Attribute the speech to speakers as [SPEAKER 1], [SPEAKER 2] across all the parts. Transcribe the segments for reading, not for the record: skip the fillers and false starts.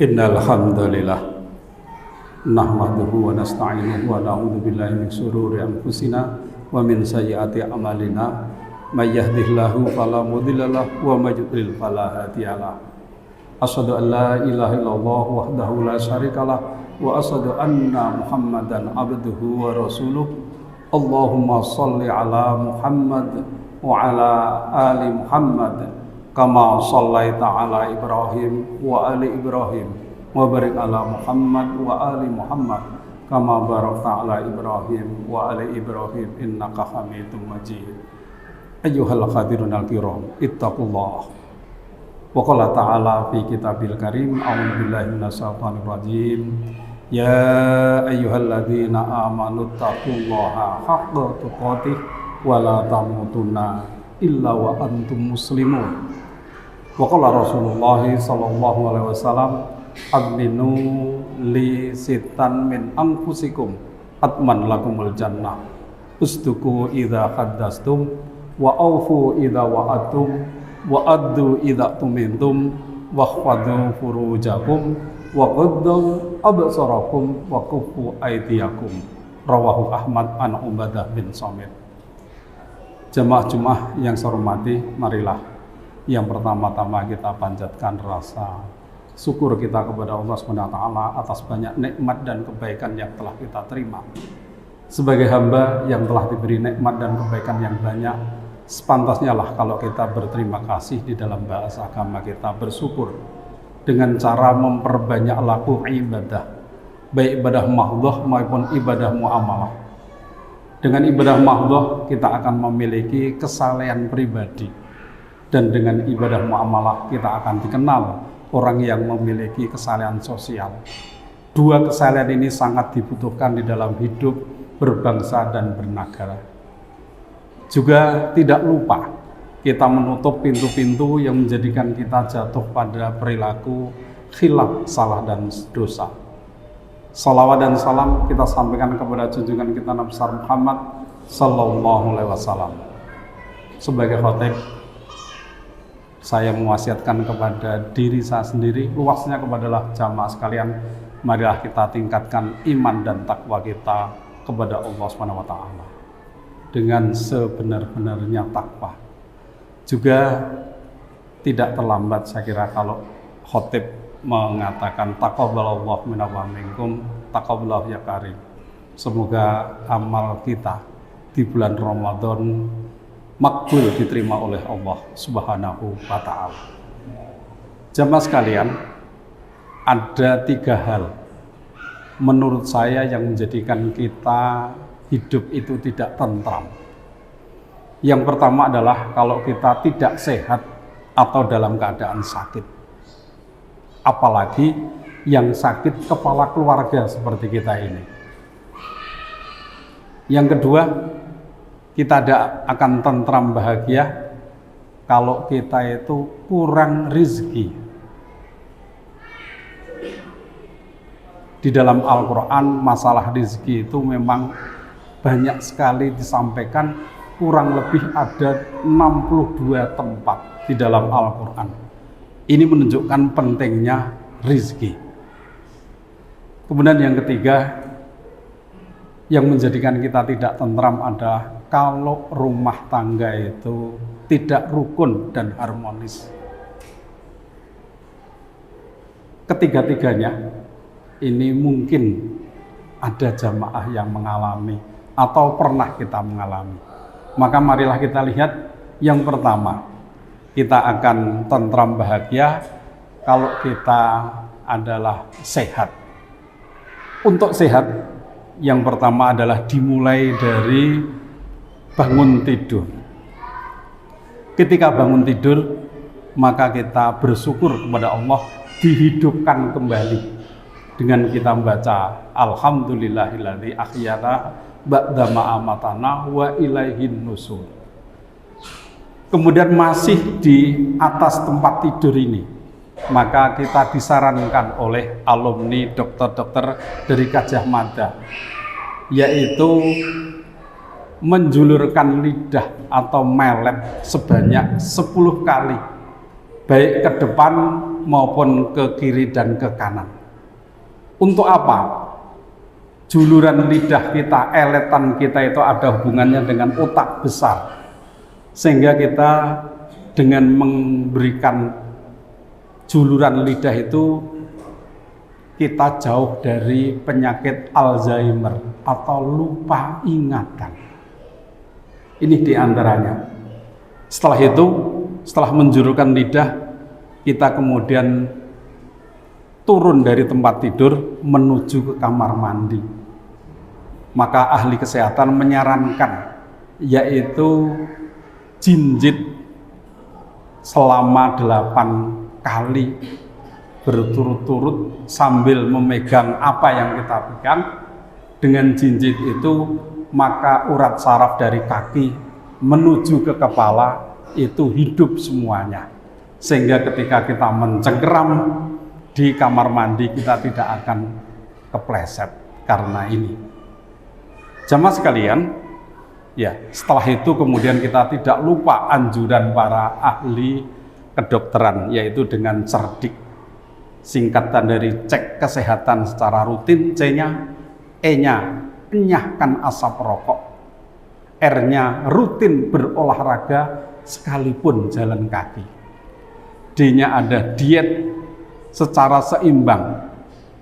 [SPEAKER 1] Innal hamdalillah nahmaduhu wa nasta'inuhu wa na'udzu billahi min shururi anfusina wa min sayyiati a'malina may yahdihillahu fala mudhillalah wa may yudlil fala hadiyalah. Asyhadu an la ilaha illallah wahdahu la syarikalah wa asyhadu anna Muhammadan abduhu wa rasuluh. Allahumma shalli ala Muhammad wa ala ali Muhammad kama shallaita ala Ibrahim wa ali Ibrahim wa barik ala Muhammad wa ali Muhammad kama barakta ala Ibrahim wa ali Ibrahim innaka Hamidum Majid. Ayyuhal hadirun al-kiram ittaqullah. Wa qala ta'ala fi kitabil karim a'udzu billahi minasyaitonir rajim. Ya ayyuhalladzina amanu taqullaha haqqa tuqatih wa la tamutunna illa wa antum muslimun. Wa qala Rasulullah sallallahu alaihi wasallam adminu li sitan min anfusikum atman lakumul jannah usduku idza haddastum wa aufu idza wa'atum wa addu idza tumintum wa khfadu furujakum wa qaddu absarakum wa kuffu aydiyakum. Rawahu Ahmad an Ubadah bin Samit. Jemaah Jumat yang saya hormati, marilah yang pertama-tama kita panjatkan rasa syukur kita kepada Allah SWT atas banyak nikmat dan kebaikan yang telah kita terima. Sebagai hamba yang telah diberi nikmat dan kebaikan yang banyak, sepantasnya lah kalau kita berterima kasih di dalam bahasa agama kita, bersyukur dengan cara memperbanyak laku ibadah, baik ibadah mahdhah maupun ibadah muamalah. Dengan ibadah mahdhah kita akan memiliki kesalehan pribadi, dan dengan ibadah muamalah kita akan dikenal orang yang memiliki kesalehan sosial. Dua kesalehan ini sangat dibutuhkan di dalam hidup berbangsa dan bernegara. Juga tidak lupa kita menutup pintu-pintu yang menjadikan kita jatuh pada perilaku khilaf, salah dan dosa. Salawat dan salam kita sampaikan kepada junjungan kita Nabi Muhammad sallallahu alaihi wasallam. Sebagai khatib, saya mewasiatkan kepada diri saya sendiri, luasnya kepada jamaah sekalian, marilah kita tingkatkan iman dan takwa kita kepada Allah SWT dengan sebenar-benarnya takwa. Juga tidak terlambat saya kira kalau khatib mengatakan taqabbalallahu minna wa minkum, taqabbalallahu ya karim. Semoga amal kita di bulan Ramadan makbul, diterima oleh Allah Subhanahu wa ta'ala. Jamaah sekalian, ada 3 hal menurut saya yang menjadikan kita hidup itu tidak tentram. Yang pertama adalah kalau kita tidak sehat atau dalam keadaan sakit. Apalagi yang sakit kepala keluarga seperti kita ini. Yang kedua, kita tidak akan tentram bahagia kalau kita itu kurang rezeki. Di dalam Al-Quran masalah rezeki itu memang banyak sekali disampaikan, kurang lebih ada 62 tempat di dalam Al-Quran. Ini menunjukkan pentingnya rezeki. Kemudian yang ketiga, yang menjadikan kita tidak tentram adalah kalau rumah tangga itu tidak rukun dan harmonis. Ketiga-tiganya ini mungkin ada jamaah yang mengalami atau pernah kita mengalami. Maka marilah kita lihat yang pertama, kita akan tentram bahagia kalau kita adalah sehat. Untuk sehat, yang pertama adalah dimulai dari bangun tidur. Ketika bangun tidur, maka kita bersyukur kepada Allah dihidupkan kembali dengan kita membaca Alhamdulillahilladzi ahyana ba'da ma amatana wa ilaihin nusur. Kemudian masih di atas tempat tidur ini, maka kita disarankan oleh alumni dokter-dokter dari Gajah Mada, yaitu menjulurkan lidah atau melet sebanyak 10 kali, baik ke depan maupun ke kiri dan ke kanan. Untuk apa? Juluran lidah kita, eletan kita itu ada hubungannya dengan otak besar. Sehingga kita dengan memberikan juluran lidah itu, kita jauh dari penyakit Alzheimer atau lupa ingatan. Ini diantaranya. Setelah itu, setelah menjulurkan lidah, kita kemudian turun dari tempat tidur menuju ke kamar mandi. Maka ahli kesehatan menyarankan yaitu jinjit selama 8 kali berturut-turut sambil memegang apa yang kita pegang. Dengan jinjit itu maka urat saraf dari kaki menuju ke kepala itu hidup semuanya, sehingga ketika kita mencengkeram di kamar mandi kita tidak akan kepleset karena ini. Jamaah sekalian, ya, setelah itu kemudian kita tidak lupa anjuran para ahli kedokteran, yaitu dengan cerdik. Singkatan dari cek kesehatan secara rutin, C-nya, E-nya enyahkan asap rokok, R-nya rutin berolahraga sekalipun jalan kaki, D-nya ada diet secara seimbang,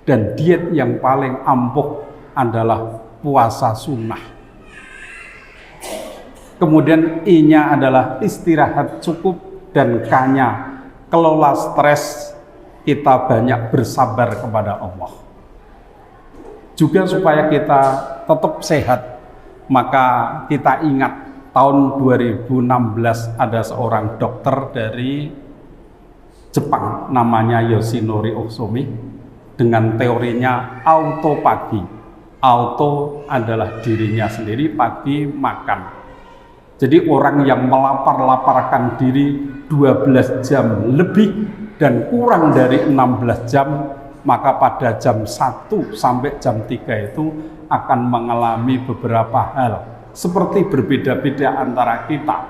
[SPEAKER 1] dan diet yang paling ampuh adalah puasa sunnah. Kemudian I-nya adalah istirahat cukup, dan K-nya kelola stres, kita banyak bersabar kepada Allah. Juga supaya kita tetap sehat, maka kita ingat tahun 2016 ada seorang dokter dari Jepang namanya Yoshinori Ohsumi dengan teorinya autopagi. Auto adalah dirinya sendiri, pagi makan. Jadi orang yang melapar-laparkan diri 12 jam lebih dan kurang dari 16 jam, maka pada jam 1 sampai jam 3 itu akan mengalami beberapa hal seperti berbeda-beda antara kita,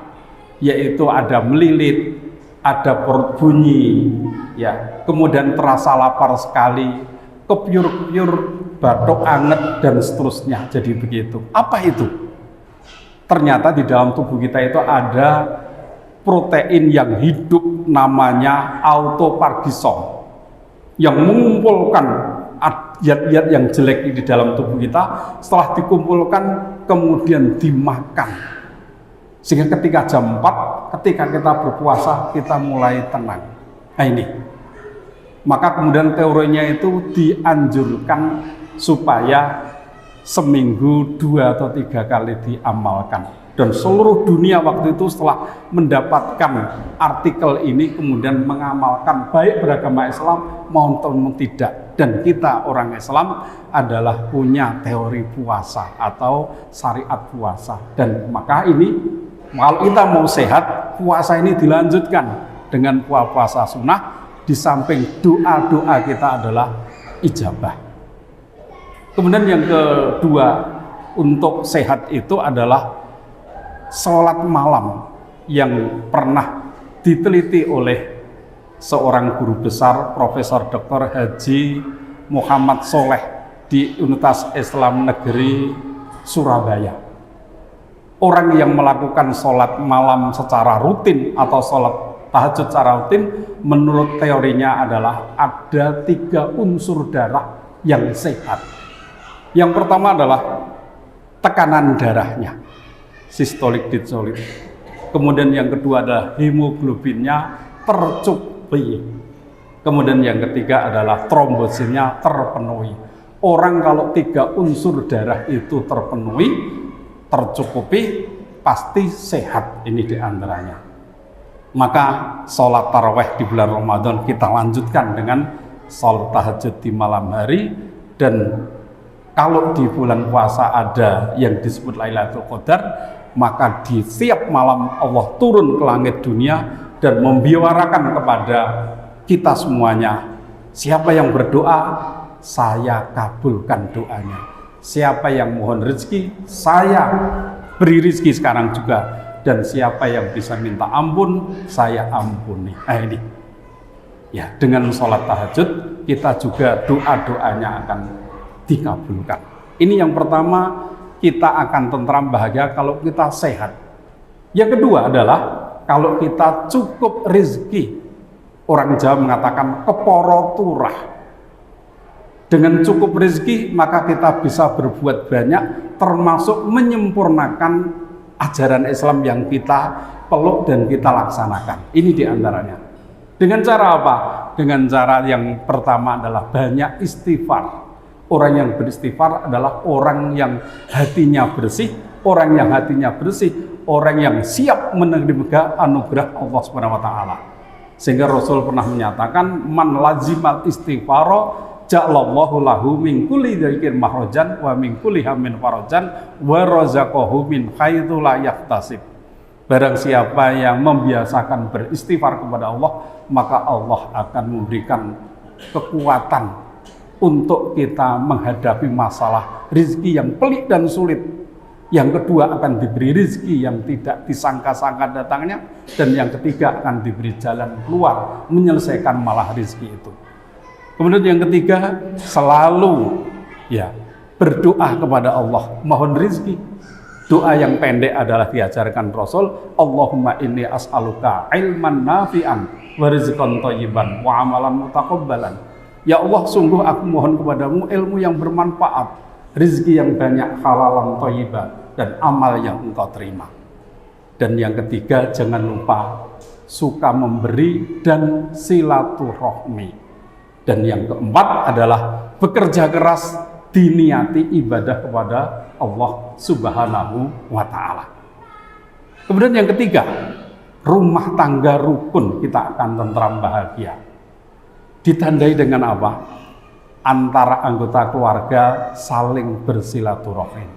[SPEAKER 1] yaitu ada melilit, ada perut bunyi, ya, kemudian terasa lapar sekali, kepiur-piur, batuk anget, dan seterusnya. Jadi begitu. Apa itu? Ternyata di dalam tubuh kita itu ada protein yang hidup namanya autopargisol yang mengumpulkan zat-zat yang jelek di dalam tubuh kita. Setelah dikumpulkan kemudian dimakan, sehingga ketika jam 4 ketika kita berpuasa kita mulai tenang. Nah ini, maka kemudian teorinya itu dianjurkan supaya seminggu 2 atau 3 kali diamalkan. Dan seluruh dunia waktu itu setelah mendapatkan artikel ini kemudian mengamalkan, baik beragama Islam maupun tidak. Dan kita orang Islam adalah punya teori puasa atau syariat puasa. Dan maka ini kalau kita mau sehat, puasa ini dilanjutkan dengan puasa sunnah. Di samping doa-doa kita adalah ijabah. Kemudian yang kedua untuk sehat itu adalah sholat malam, yang pernah diteliti oleh seorang guru besar Profesor Dr. Haji Muhammad Soleh di Universitas Islam Negeri Surabaya. Orang yang melakukan sholat malam secara rutin atau sholat tahajud secara rutin, menurut teorinya adalah ada 3 unsur darah yang sehat. Yang pertama adalah tekanan darahnya, sistolik distolik. Kemudian yang kedua adalah hemoglobinnya tercukupi. Kemudian yang ketiga adalah trombositnya terpenuhi. Orang kalau 3 unsur darah itu terpenuhi, tercukupi, pasti sehat. Ini diantaranya. Maka sholat taraweh di bulan Ramadan kita lanjutkan dengan sholat tahajud di malam hari. Dan kalau di bulan puasa ada yang disebut Lailatul Qadar, maka di setiap malam Allah turun ke langit dunia dan membiwarakan kepada kita semuanya, siapa yang berdoa, saya kabulkan doanya. Siapa yang mohon rezeki, saya beri rezeki sekarang juga. Dan siapa yang bisa minta ampun, saya ampuni. Nah ini. Ya, dengan sholat tahajud kita juga doa-doanya akan dikabulkan. Ini yang pertama, kita akan tentram bahagia kalau kita sehat. Yang kedua adalah kalau kita cukup rezeki. Orang Jawa mengatakan keporo turah. Dengan cukup rezeki maka kita bisa berbuat banyak, termasuk menyempurnakan ajaran Islam yang kita peluk dan kita laksanakan. Ini diantaranya. Dengan cara apa? Dengan cara yang pertama adalah banyak istighfar. Orang yang beristighfar adalah orang yang hatinya bersih. Orang yang hatinya bersih, orang yang siap menerima anugerah Allah Subhanahu wa taala. Sehingga Rasul pernah menyatakan, man lazimal istighfaro ja'alallahu lahu min kulli dzikrin mahrajan wa min kulli hammin farajan wa razaqahu min haitsu la yahtasib. Barang siapa yang membiasakan beristighfar kepada Allah, maka Allah akan memberikan kekuatan untuk kita menghadapi masalah rezeki yang pelik dan sulit. Yang kedua akan diberi rezeki yang tidak disangka-sangka datangnya, dan yang ketiga akan diberi jalan keluar menyelesaikan malah rezeki itu. Kemudian yang ketiga, selalu berdoa kepada Allah, mohon rezeki. Doa yang pendek adalah diajarkan Rasul, Allahumma inni as'aluka ilman nafi'an wa rizqan thayyiban wa amalan mutaqabbalan. Ya Allah, sungguh aku mohon kepadamu ilmu yang bermanfaat, rezeki yang banyak, halalan thayyiban, dan amal yang engkau terima. Dan yang ketiga, jangan lupa suka memberi dan silaturahmi. Dan yang keempat adalah bekerja keras, diniati ibadah kepada Allah Subhanahu wa ta'ala. Kemudian yang ketiga, rumah tangga rukun kita akan tentram bahagia. Ditandai dengan apa? Antara anggota keluarga saling bersilaturahim,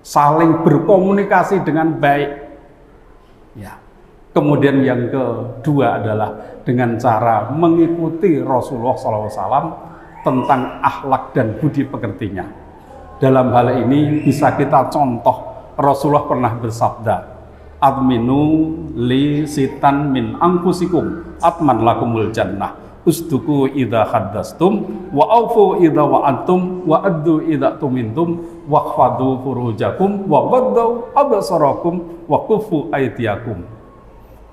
[SPEAKER 1] saling berkomunikasi dengan baik. Ya. Kemudian yang kedua adalah dengan cara mengikuti Rasulullah SAW tentang akhlak dan budi pekertinya. Dalam hal ini bisa kita contoh, Rasulullah pernah bersabda, adminu li sitan min anfusikum atman lakumul jannah, usduku idha haddastum wa aufu idha wa'antum wa addu idha tumintum waqfadu furujakum wa gaddaw abasarakum wa kufu aidiakum.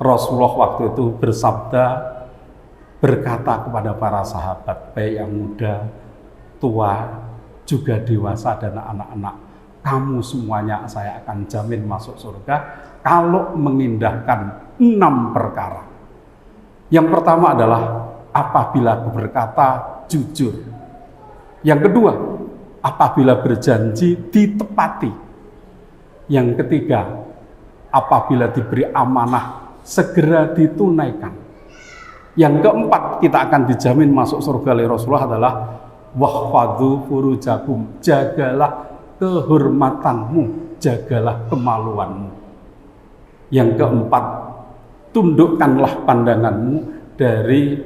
[SPEAKER 1] Rasulullah waktu itu bersabda, berkata kepada para sahabat, baik yang muda, tua, juga dewasa dan anak-anak, kamu semuanya saya akan jamin masuk surga kalau mengindahkan 6 perkara. Yang pertama adalah apabila berkata jujur. Yang kedua, apabila berjanji ditepati. Yang ketiga, apabila diberi amanah segera ditunaikan. Yang keempat, kita akan dijamin masuk surga oleh Rasulullah adalah wahfadhu furujakum, jagalah kehormatanmu, jagalah kemaluanmu. Yang keempat, tundukkanlah pandanganmu dari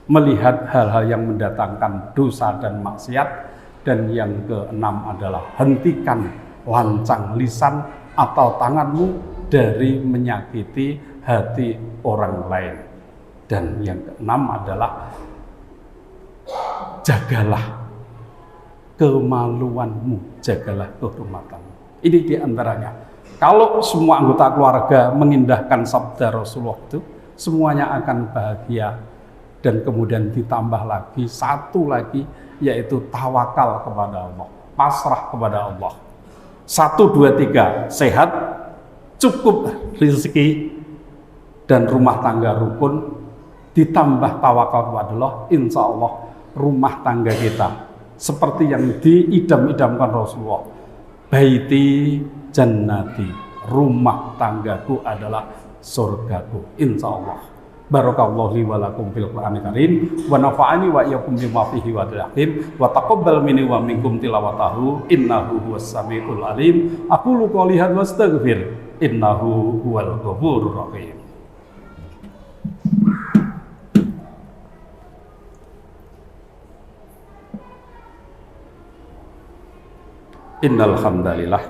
[SPEAKER 1] melihat hal-hal yang mendatangkan dosa dan maksiat. Dan yang keenam adalah hentikan lancang lisan atau tanganmu dari menyakiti hati orang lain. Dan yang keenam adalah jagalah kemaluanmu, jagalah kehormatanmu. Ini diantaranya. Kalau semua anggota keluarga mengindahkan sabda Rasulullah itu, semuanya akan bahagia. Dan kemudian ditambah lagi satu lagi, yaitu tawakal kepada Allah, pasrah kepada Allah. 1, 2, 3, sehat, cukup rezeki, dan rumah tangga rukun, ditambah tawakal kepada Allah, insya Allah rumah tangga kita seperti yang diidam-idamkan Rasulullah, baiti jannati, rumah tanggaku adalah surgaku, insya Allah. Barakallahu li wa lakum fil Qur'anil Karim wa nafa'ani wa iyyakum bima fihi wa dhikrin wa taqabbal minni wa minkum tilawatahu innahu huwas samiul alim. Aqulu qouli hadza wa astaghfir innahu huwal ghafurur rahim. Innal hamdalillah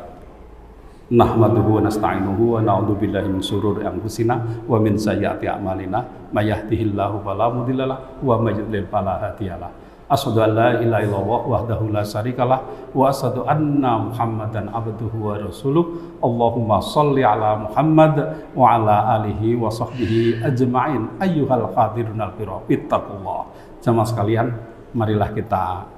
[SPEAKER 1] Nahmaduhu wa nasta'inuhu wa na'udzu billahi min syururi anfusina wa min sayyiati a'malina may yahdihillahu fala mudhillalah wa may yudlil fala hadiyalah. Asyhadu an la ilaha illallah wahdahu la syarikalah wa asyhadu anna Muhammadan abduhu wa rasuluh. Allahumma shalli ala Muhammad wa ala alihi wa sahbihi ajma'in. Ayyuhal hadirunal kiram, ittaqullah. Jamaah sekalian, marilah kita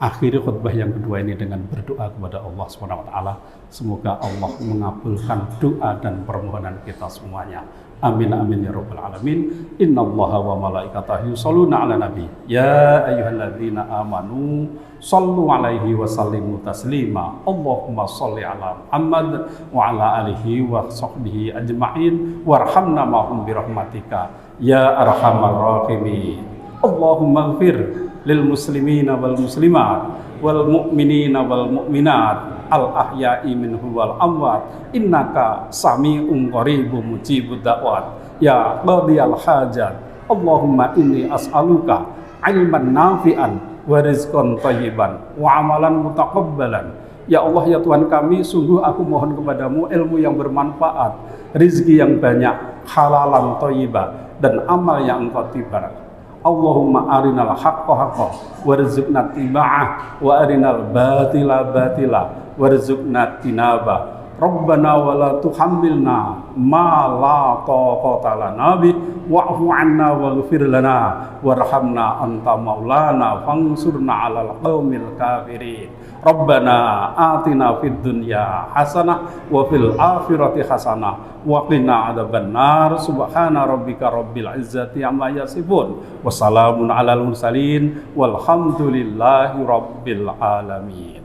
[SPEAKER 1] akhiri khutbah yang kedua ini dengan berdoa kepada Allah Subhanahu wa taala. Semoga Allah mengabulkan doa dan permohonan kita semuanya. Amin amin ya rabbal alamin. Innallaha wa malaikatahu yusholluna 'alan nabi. Ya ayyuhalladzina amanu shallu 'alaihi wa sallimu taslima. Allahumma shalli 'ala Muhammad wa 'ala alihi wa sahbihi ajma'in warhamna ma'hum bi rahmatika ya arhamar rahimin. Allahumma ighfir lil muslimina wal muslimat wal mu'minina wal mu'minat al ahya'i minhu wal amwat innaka sami'un qaribun mujibud da'wat ya qadiyal hajat. Allahumma inni as'aluka ilman nafi'an wa rizqan thayyiban wa amalan mutaqabbalan. Ya Allah, ya Tuhan kami, sungguh aku mohon kepadamu ilmu yang bermanfaat, rizki yang banyak, halalan thayyibah, dan amal yang engkau tibarat. Allahumma arinal haqqa haqqa warzuqna tiba'ah wa arinal batila batila warzuqna tinabah. Rabbana wa la tuhammilna ma la taqata lana bih wa'fu 'anna waghfir lana warhamna anta maulana fansurna 'alal qaumil kafirin. Rabbana atina fid dunya hasanah wa fil akhirati hasanah wa qina adzabannar. Subhana rabbika rabbil izzati amma yasifun wa salamun 'alal mursalin walhamdulillahi rabbil alamin.